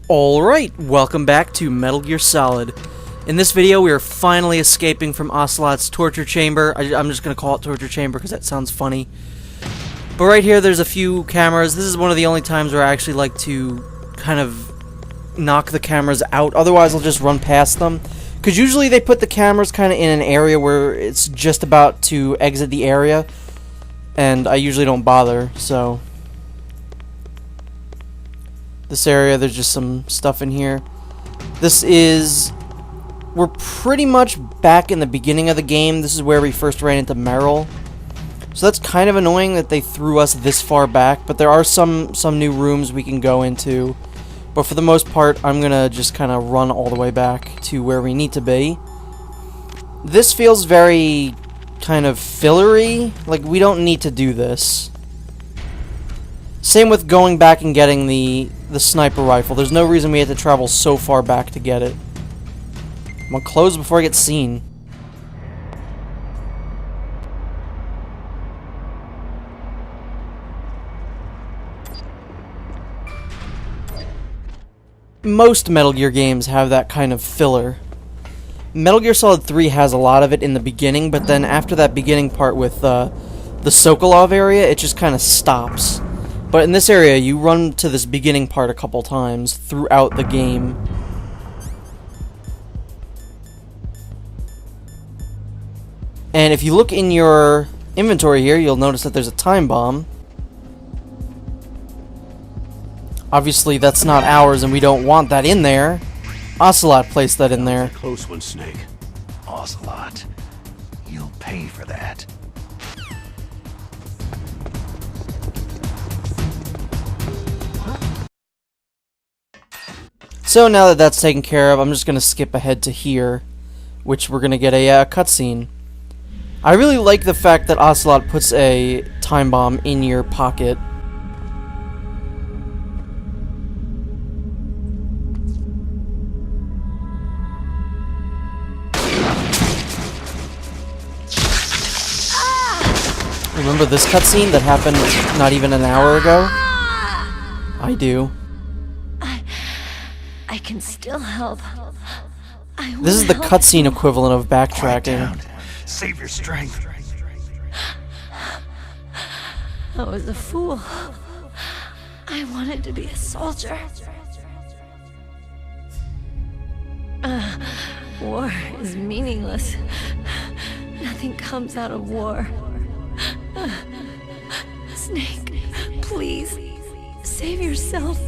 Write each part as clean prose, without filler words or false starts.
Alright, welcome back to Metal Gear Solid. In this video, we are finally escaping from Ocelot's torture chamber. I'm just gonna call it torture chamber because that sounds funny. But right here, there's a few cameras. This is one of the only times where I actually like to kind of knock the cameras out. Otherwise, I'll just run past them. Because usually they put the cameras kind of in an area where it's just about to exit the area. And I usually don't bother, so... This area, there's just some stuff in here. We're pretty much back in the beginning of the game. This is where we first ran into Meryl. So that's kind of annoying that they threw us this far back, but there are some new rooms we can go into. But for the most part, I'm gonna just kind of run all the way back to where we need to be. This feels very kind of fillery. Like, we don't need to do this. Same with going back and getting the sniper rifle. There's no reason we had to travel so far back to get it. I'm gonna close before I get seen. Most Metal Gear games have that kind of filler. Metal Gear Solid 3 has a lot of it in the beginning, but then after that beginning part with the Sokolov area, it just kind of stops. But in this area, you run to this beginning part a couple times throughout the game. And if you look in your inventory here, you'll notice that there's a time bomb. Obviously, that's not ours, and we don't want that in there. Ocelot placed that in there. Close one, Snake. Ocelot, you'll pay for that. So now that that's taken care of, I'm just going to skip ahead to here, which we're going to get a cutscene. I really like the fact that Ocelot puts a time bomb in your pocket. Remember this cutscene that happened not even an hour ago? I do. I can still help. This is the cutscene equivalent of backtracking. Save your strength. I was a fool. I wanted to be a soldier. War is meaningless. Nothing comes out of war. Snake, please, save yourself.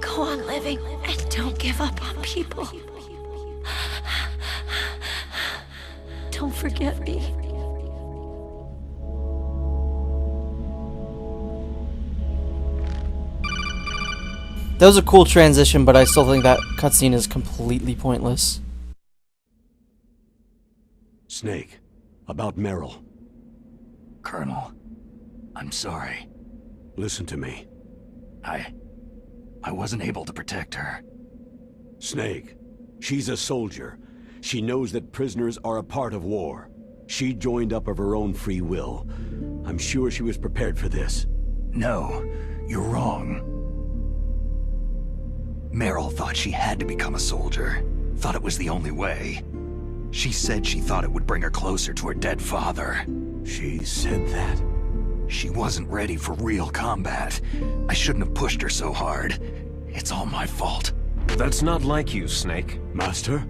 Go on living and don't give up on people. Don't forget me. That was a cool transition, but I still think that cutscene is completely pointless. Snake, about Meryl. Colonel, I'm sorry. Listen to me. I wasn't able to protect her. Snake, she's a soldier. She knows that prisoners are a part of war. She joined up of her own free will. I'm sure she was prepared for this. No, you're wrong. Meryl thought she had to become a soldier. Thought it was the only way. She said she thought it would bring her closer to her dead father. She said that? She wasn't ready for real combat. I shouldn't have pushed her so hard. It's all my fault. That's not like you, Snake. Master?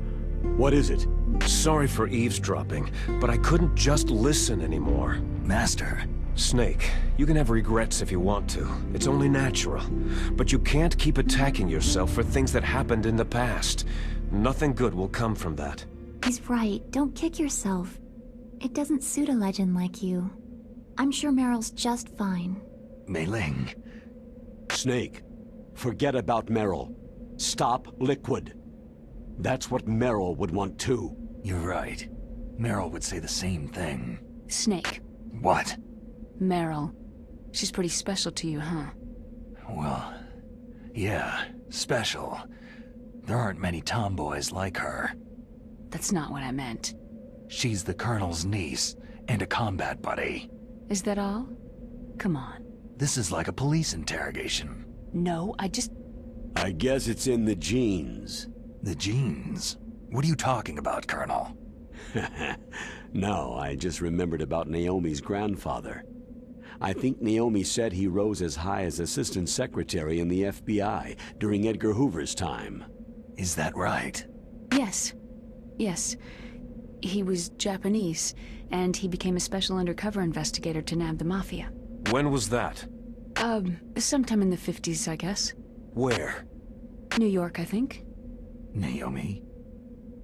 What is it? Sorry for eavesdropping, but I couldn't just listen anymore. Master. Snake, you can have regrets if you want to. It's only natural. But you can't keep attacking yourself for things that happened in the past. Nothing good will come from that. He's right. Don't kick yourself. It doesn't suit a legend like you. I'm sure Meryl's just fine. Mei Ling. Snake, forget about Meryl. Stop Liquid. That's what Meryl would want too. You're right. Meryl would say the same thing. Snake. What? Meryl. She's pretty special to you, huh? Well, yeah, special. There aren't many tomboys like her. That's not what I meant. She's the Colonel's niece and a combat buddy. Is that all? Come on. This is like a police interrogation. No, I just... I guess it's in the genes. The genes? What are you talking about, Colonel? No, I just remembered about Naomi's grandfather. I think Naomi said he rose as high as assistant secretary in the FBI during Edgar Hoover's time. Is that right? Yes. Yes. He was Japanese, and he became a special undercover investigator to nab the Mafia. When was that? Sometime in the 50s, I guess. Where? New York, I think. Naomi?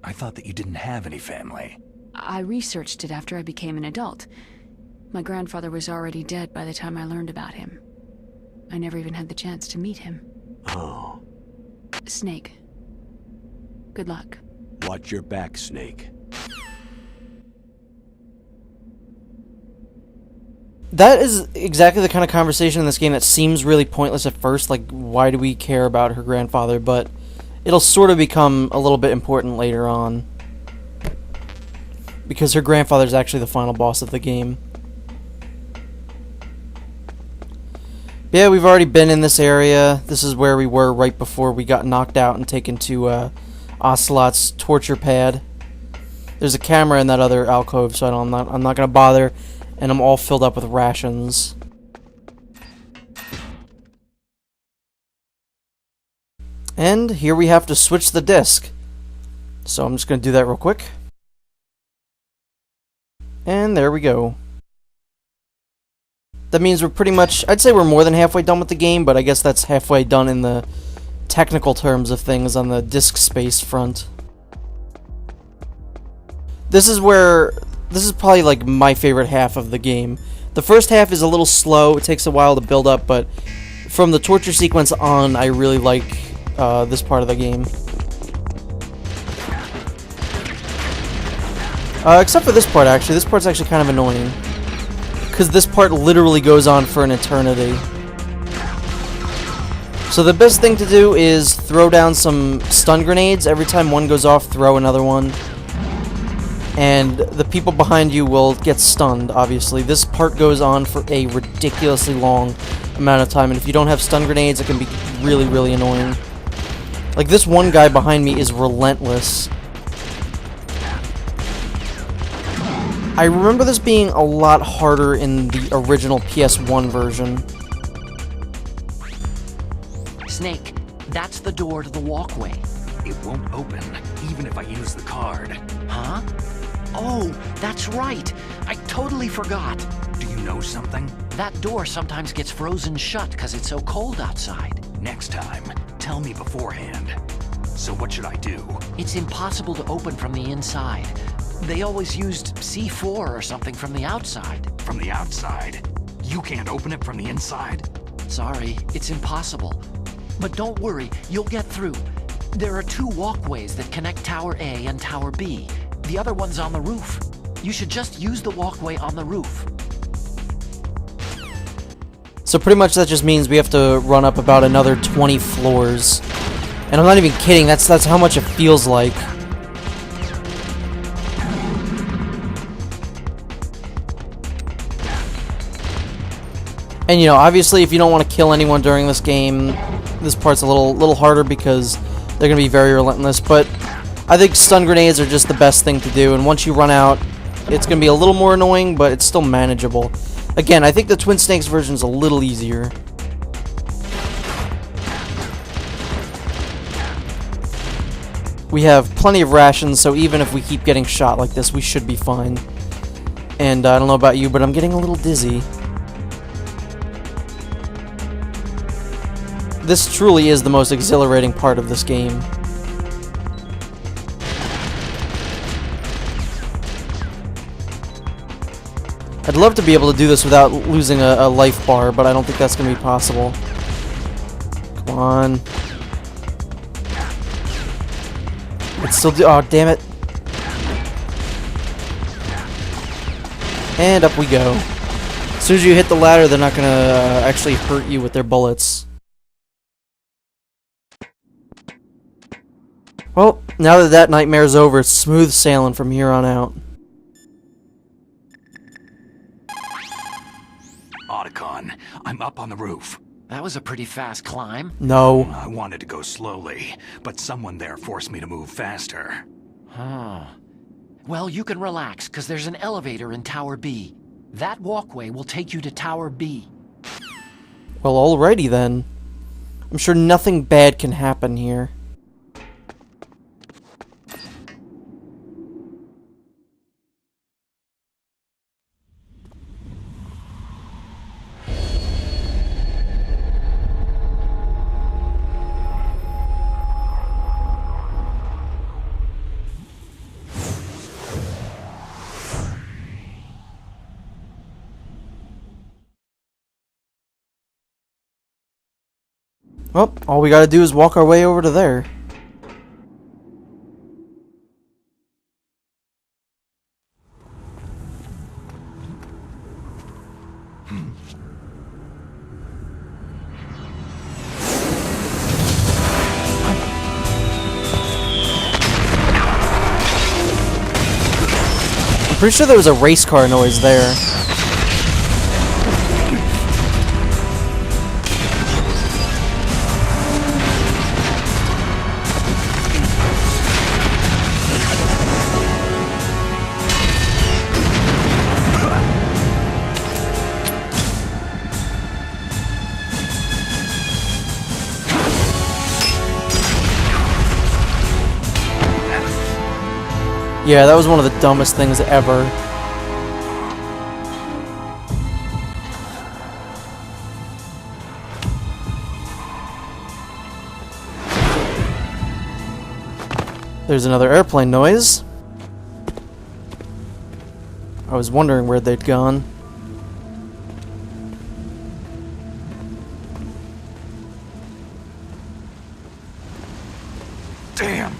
I thought that you didn't have any family. I researched it after I became an adult. My grandfather was already dead by the time I learned about him. I never even had the chance to meet him. Oh. Snake. Good luck. Watch your back, Snake. That is exactly the kind of conversation in this game that seems really pointless at first, like, why do we care about her grandfather, but it'll sort of become a little bit important later on. Because her grandfather's actually the final boss of the game. Yeah, we've already been in this area. This is where we were right before we got knocked out and taken to Ocelot's torture pad. There's a camera in that other alcove, so I'm not gonna bother. And I'm all filled up with rations. And here we have to switch the disc. So I'm just going to do that real quick. And there we go. That means we're pretty much, I'd say we're more than halfway done with the game, but I guess that's halfway done in the technical terms of things on the disk space front. This is probably like my favorite half of the game. The first half is a little slow, it takes a while to build up, but from the torture sequence on, I really like this part of the game. Except for this part, actually. This part's actually kind of annoying. Because this part literally goes on for an eternity. So the best thing to do is throw down some stun grenades. Every time one goes off, throw another one. And the people behind you will get stunned, obviously. This part goes on for a ridiculously long amount of time, and if you don't have stun grenades, it can be really, really annoying. Like, this one guy behind me is relentless. I remember this being a lot harder in the original PS1 version. Snake, that's the door to the walkway. It won't open, even if I use the card. Huh? Oh, that's right. I totally forgot. Do you know something? That door sometimes gets frozen shut because it's so cold outside. Next time, tell me beforehand. So what should I do? It's impossible to open from the inside. They always used C4 or something from the outside. From the outside? You can't open it from the inside? Sorry, it's impossible. But don't worry, you'll get through. There are 2 walkways that connect Tower A and Tower B. The other one's on the roof. You should just use the walkway on the roof. So pretty much that just means we have to run up about another 20 floors. And I'm not even kidding, that's how much it feels like. And you know, obviously if you don't want to kill anyone during this game, this part's a little harder because they're going to be very relentless, but I think stun grenades are just the best thing to do, and once you run out, it's going to be a little more annoying, but it's still manageable. Again, I think the Twin Snakes version is a little easier. We have plenty of rations, so even if we keep getting shot like this, we should be fine. And I don't know about you, but I'm getting a little dizzy. This truly is the most exhilarating part of this game. I'd love to be able to do this without losing a life bar, but I don't think that's going to be possible. Come on. It's still oh, damn it. And up we go. As soon as you hit the ladder, they're not going to actually hurt you with their bullets. Well, now that that nightmare's over, it's smooth sailing from here on out. Otacon, I'm up on the roof. That was a pretty fast climb. No. I wanted to go slowly, but someone there forced me to move faster. Huh. Well, you can relax, because there's an elevator in Tower B. That walkway will take you to Tower B. Well, alrighty then. I'm sure nothing bad can happen here. Well, all we gotta do is walk our way over to there. I'm pretty sure there was a race car noise there. Yeah, that was one of the dumbest things ever. There's another airplane noise. I was wondering where they'd gone. Damn!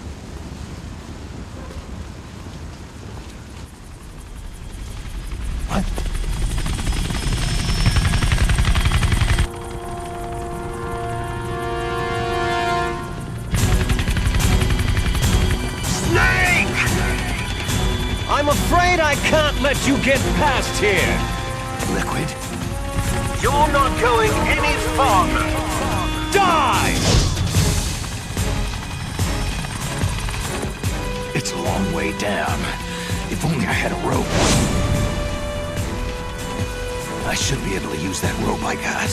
I'm afraid I can't let you get past here. Liquid? You're not going any farther. Die! It's a long way down. If only I had a rope. I should be able to use that rope I got.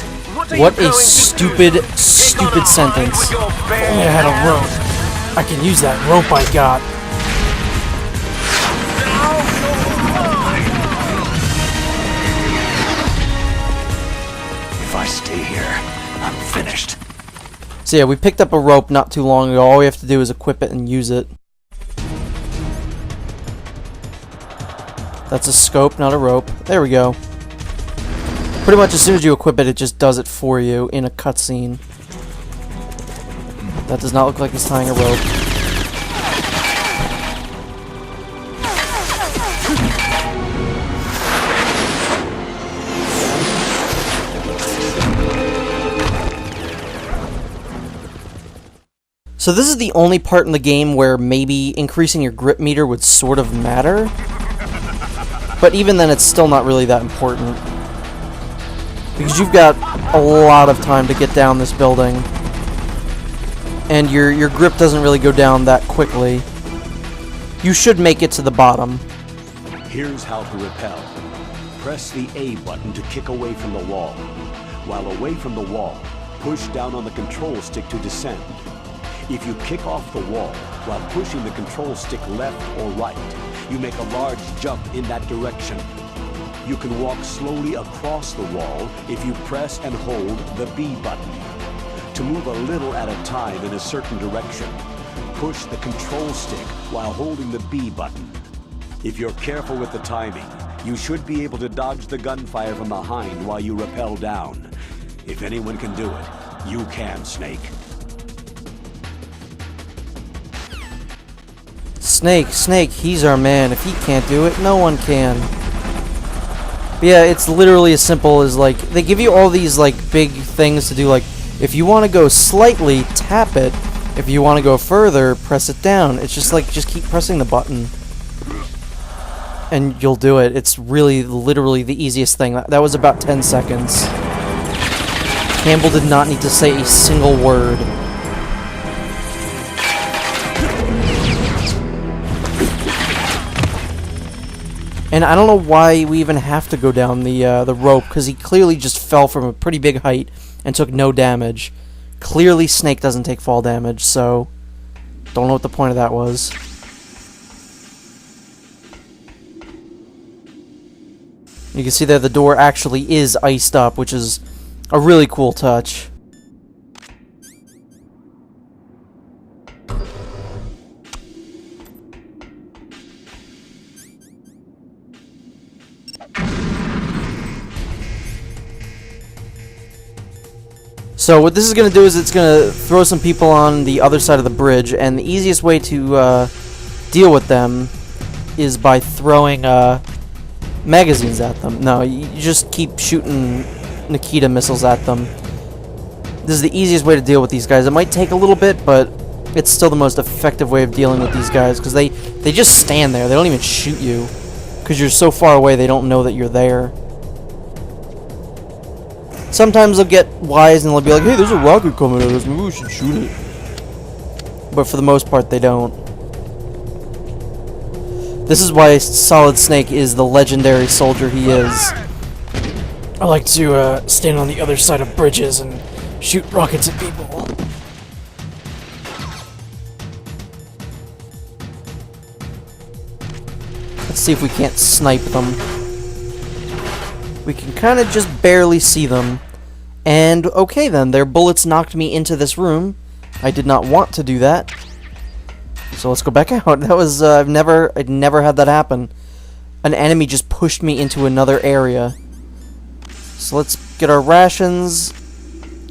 What a stupid, stupid sentence. If only I had a rope. I can use that rope I got. If I stay here, I'm finished. So yeah, we picked up a rope not too long ago. All we have to do is equip it and use it. That's a scope, not a rope. There we go. Pretty much as soon as you equip it, it just does it for you in a cutscene. That does not look like it's tying a rope. So this is the only part in the game where maybe increasing your grip meter would sort of matter. But even then, it's still not really that important. Because you've got a lot of time to get down this building. And your grip doesn't really go down that quickly. You should make it to the bottom. Here's how to repel. Press the A button to kick away from the wall. While away from the wall, push down on the control stick to descend. If you kick off the wall while pushing the control stick left or right, you make a large jump in that direction. You can walk slowly across the wall if you press and hold the B button. To move a little at a time in a certain direction, push the control stick while holding the B button. If you're careful with the timing, you should be able to dodge the gunfire from behind while you rappel down. If anyone can do it, you can, Snake. Snake, he's our man. If he can't do it, no one can. But yeah, it's literally as simple as, like, they give you all these, like, big things to do, like, if you want to go slightly, tap it. If you want to go further, press it down. It's just like, just keep pressing the button. And you'll do it. It's really, literally the easiest thing. That was about 10 seconds. Campbell did not need to say a single word. And I don't know why we even have to go down the rope, because he clearly just fell from a pretty big height and took no damage. Clearly Snake doesn't take fall damage, so don't know what the point of that was. You can see that the door actually is iced up, which is a really cool touch. So what this is going to do is it's going to throw some people on the other side of the bridge, and the easiest way to deal with them is by throwing magazines at them. No, you just keep shooting Nikita missiles at them. This is the easiest way to deal with these guys. It might take a little bit, but it's still the most effective way of dealing with these guys, because they just stand there. They don't even shoot you, because you're so far away they don't know that you're there. Sometimes they'll get wise and they'll be like, hey, there's a rocket coming at us, maybe we should shoot it. But for the most part, they don't. This is why Solid Snake is the legendary soldier he is. I like to stand on the other side of bridges and shoot rockets at people. Let's see if we can't snipe them. We can kind of just barely see them. And okay then, their bullets knocked me into this room. I did not want to do that. So let's go back out. That was, I'd never had that happen. An enemy just pushed me into another area. So let's get our rations,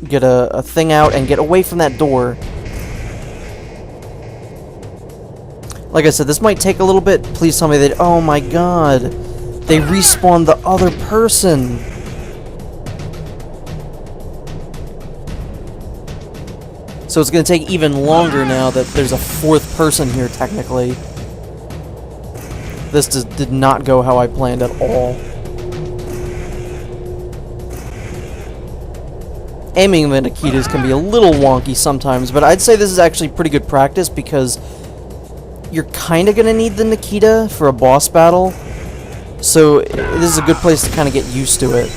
get a thing out, and get away from that door. Like I said, this might take a little bit. Please tell me that, oh my god, they respawned the other person. So it's going to take even longer now that there's a fourth person here, technically. This did not go how I planned at all. Aiming the Nikitas can be a little wonky sometimes, but I'd say this is actually pretty good practice because you're kind of going to need the Nikita for a boss battle. So this is a good place to kind of get used to it.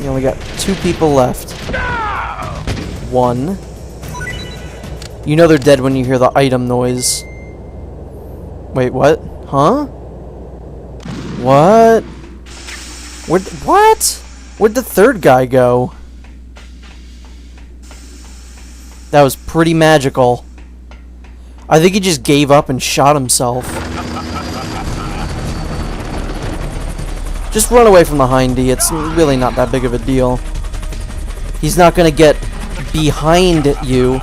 You only got 2 people left. 1. You know they're dead when you hear the item noise. Wait, what? Huh? What? What? Where'd the third guy go? That was pretty magical. I think he just gave up and shot himself. Just run away from the Hindy. It's really not that big of a deal. He's not gonna get behind you.